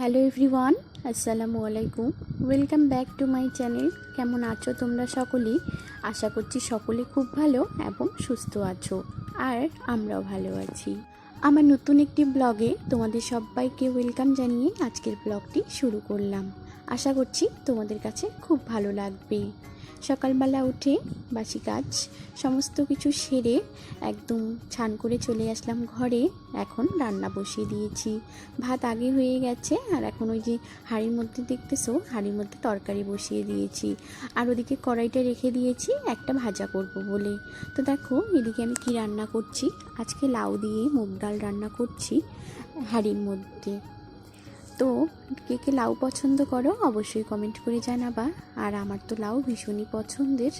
Hello everyone, আসসালামু আলাইকুম। Welcome back to my channel. কেমন আছো তোমরা সকলেই? আশা করছি সকলে খুব ভালো এবং সুস্থ আছো, আর আমরাও ভালো আছি। আমার নতুন একটি ব্লগে তোমাদের সবাইকে ওয়েলকাম জানিয়ে আজকের ব্লগটি শুরু করলাম। আশা করছি তোমাদের কাছে খুব ভালো লাগবে। সকালবেলা উঠে বাসি কাজ সমস্ত কিছু সেরে একদম ছান করে চলে আসলাম ঘরে। এখন রান্না বসিয়ে দিয়েছি। ভাত আগে হয়ে গেছে, আর এখন ওই যে হাঁড়ির মধ্যে দেখতেছো, হাঁড়ির মধ্যে তরকারি বসিয়ে দিয়েছি। আর ওদিকে কড়াইটা রেখে দিয়েছি একটা ভাজা করব বলে। তো দেখো এদিকে আমি কি রান্না করছি। আজকে লাউ দিয়ে মুগ ডাল রান্না করছি হাঁড়ির মধ্যে। তো কে কে লাউ পছন্দ করো অবশ্যই কমেন্ট করে জানাবা। আর আমার তো লাউ ভীষণই পছন্দের,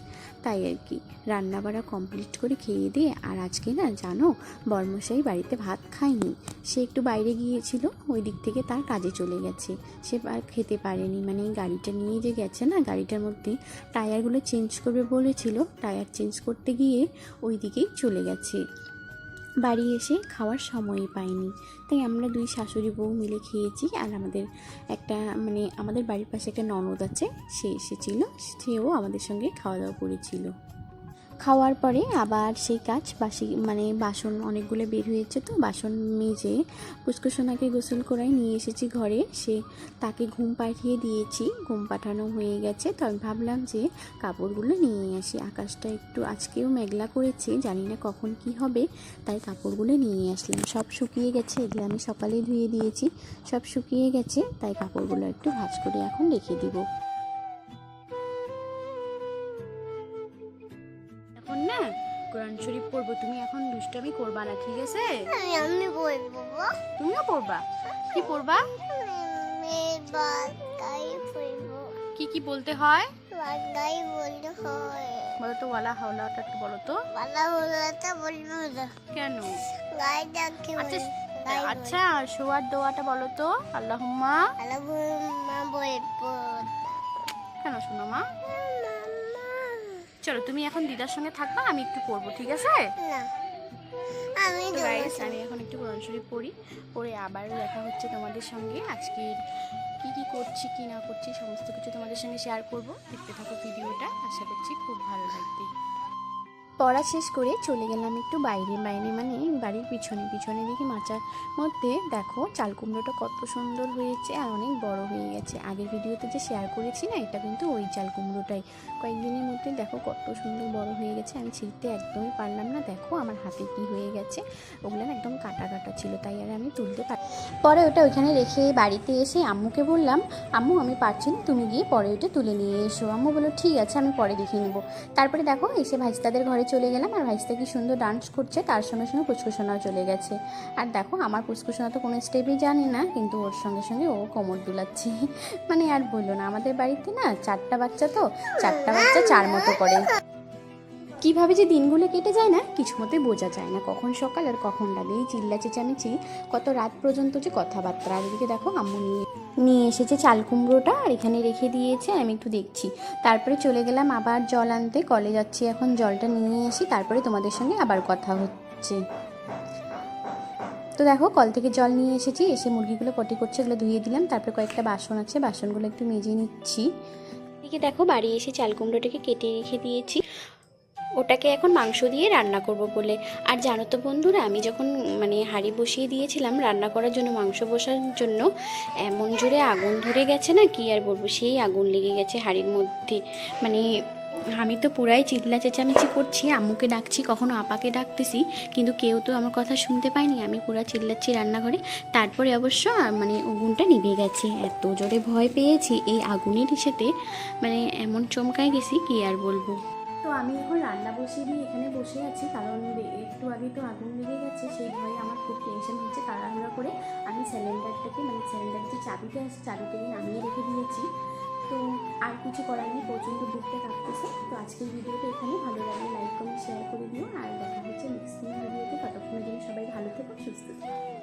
তাই আর কি রান্না বাড়া কমপ্লিট করে খেয়ে দিয়ে। আর আজকে না জানো, বর্মশাই বাড়িতে ভাত খায়নি। সে একটু বাইরে গিয়েছিল, ওই দিক থেকে তার কাজে চলে গেছে। সে আর খেতে পারেনি, মানে গাড়িটা নিয়ে যে গেছে না, গাড়িটার মধ্যে টায়ারগুলো চেঞ্জ করবে বলেছিল। টায়ার চেঞ্জ করতে গিয়ে ওই দিকেই চলে গেছে। বাড়ি এসে খাওয়ার সময়ই পাইনি, তাই আমরা দুই শাশুড়ি বউ মিলে খেয়েছি। আর আমাদের বাড়ির পাশে একটা ননদ আছে, সে এসেছিল, সেও আমাদের সঙ্গে খাওয়া দাওয়া করেছিল। খাওয়ার পরে আবার সেই কাজ বাসন অনেকগুলো বের হয়েছে, তো বাসন মেজে পুষ্কুসোনাকে গোসল করাই নিয়ে এসেছি ঘরে। তাকে ঘুম পাঠিয়ে দিয়েছি, ঘুম পাঠানো হয়ে গেছে। তো আমি ভাবলাম যে কাপড়গুলো নিয়ে আসি। আকাশটা একটু আজকেও মেঘলা করেছে, জানি না কখন কি হবে, তাই কাপড়গুলো নিয়ে আসলাম। সব শুকিয়ে গেছে, এগুলো আমি সকালে ধুয়ে দিয়েছি, সব শুকিয়ে গেছে, তাই কাপড়গুলো একটু ভাঁজ করে এখন রেখে দিব। এখন না কোরআন শরীফ পড়বো, তুমি এখন দুষ্টামি করবা না, ঠিক আছে? আমি বলবো। তুমিও পড়বা? কি পড়বা? কি কি বলতে হয় বলো তো? ওয়ালা হাওলাটা একটু বলো তো। কেন? আচ্ছা শোয়ার দোয়াটা বলো তো। আল্লাহুম্মা। কেন শোনো মা? চলো তুমি এখন দিদার সঙ্গে থাকবা, আমি একটু পড়বো, ঠিক আছে? আমি এখন একটু কোরআন শরীফ পড়ে আবার দেখা হচ্ছে তোমাদের সঙ্গে। আজকের কি করছি কি না করছি সমস্ত কিছু তোমাদের সঙ্গে শেয়ার করব। দেখতে থাকো ভিডিওটা, আশা করছি খুব ভালো লাগবে। পড়া শেষ করে চলে গেলাম একটু বাইরে মানে বাড়ির পিছনে দেখি মাচার মধ্যে দেখো চাল কুমড়োটা কত সুন্দর হয়েছে, আর অনেক বড় হয়ে গেছে। আগের ভিডিওতে যে শেয়ার করেছি না, এটা কিন্তু ওই চাল কুমড়োটাই। কয়েকদিনের মধ্যে দেখো কত সুন্দর বড় হয়ে গেছে। আমি ছিঁড়তে একদমই পারলাম না, দেখো আমার হাতে কি হয়ে গেছে। ওগুলো একদম কাটা কাটা ছিল, তাই আর আমি তুলতে পারি। পরে ওটা ওইখানে রেখে বাড়িতে এসে আম্মুকে বললাম, আম্মু আমি পারছি না, তুমি গিয়ে পরে ওইটা তুলে নিয়ে এসো। আম্মু বললো ঠিক আছে, আমি পরে দেখে নেবো। তারপরে দেখো এসে ভাইস্তাদের ঘরে চলে গেলাম, আর ভাইস্তা কি সুন্দর ডান্স করছে, তার সঙ্গে সঙ্গে পুষ্কুসোনাও চলে গেছে। আর দেখো আমার পুষ্কুসোনা তো কোনো স্টেপই জানে না, কিন্তু ওর সঙ্গে সঙ্গে ও কোমর দুলাচ্ছে। আর বললো না, আমাদের বাড়িতে না 4টা বাচ্চা, তো 4টা বাচ্চা 4 মতো করে। কীভাবে যে দিনগুলো কেটে যায় না, কিছু মতোই বোঝা যায় না, কখন সকাল আর কখন রাত। এই চিল্লা চেঁচামেচি কত রাত পর্যন্ত যে কথাবার্তা। আর এদিকে দেখো আম্মু নিয়ে এসেছে চাল কুমড়োটা, আর এখানে রেখে দিয়েছে, আমি একটু দেখছি। তারপরে চলে গেলাম আবার জল আনতে, কলে যাচ্ছি এখন, জলটা নিয়ে আসি, তারপরে তোমাদের সঙ্গে আবার কথা হচ্ছে। তো দেখো কল থেকে জল নিয়ে এসেছি, এসে মুরগিগুলো পটি করছে, এগুলো ধুয়ে দিলাম। তারপরে কয়েকটা বাসন আছে, বাসনগুলো একটু মেজে নিচ্ছি। এদিকে দেখো বাড়ি এসে চাল কুমড়োটাকে কেটে রেখে দিয়েছি, ওটাকে এখন মাংস দিয়ে রান্না করব বলে। আর জানো তো বন্ধুরা, আমি যখন হাঁড়ি বসিয়ে দিয়েছিলাম রান্না করার জন্য, মাংস বসার জন্য, এমন জোরে আগুন ধরে গেছে না, কি আর বলবো, সেই আগুন লেগে গেছে হাঁড়ির মধ্যে। আমি তো পুরাই চিল্লা চেঁচামেচি করছি, আম্মুকে ডাকছি, কখনো আপাকে ডাকতেছি, কিন্তু কেউ তো আমার কথা শুনতে পায়নি। আমি পুরা চিল্লাচ্ছি রান্নাঘরে। তারপরে অবশ্য আগুনটা নিভে গেছে। এত জোরে ভয় পেয়েছি এই আগুনের ইসেতে, এমন চমকায় গেছি, কি আর বলবো। তো আমি এখন রান্না বসিয়ে দিয়ে এখানে বসে আছি, কারণ একটু আগে তো আগুন লেগে গেছে, সেই ভয়ে আমার খুব টেনশন হচ্ছে। তাড়াহুড়া করে আমি সিলিন্ডারটাকে সিলিন্ডারের যে চাবিটা আছে, চাবিটাকে নামিয়ে রেখে দিয়েছি। তো আর কিছু করার নেই, প্রচণ্ড বুকটা কাঁপতেছে। তো আজকের ভিডিওটা এখানে, ভালো লাগলে লাইক কমেন্ট শেয়ার করে দিও, আর দেখা হচ্ছে নেক্সট দিন ভিডিওতে। ততক্ষণের জন্য সবাই ভালো থেকো, সুস্থ থেকো।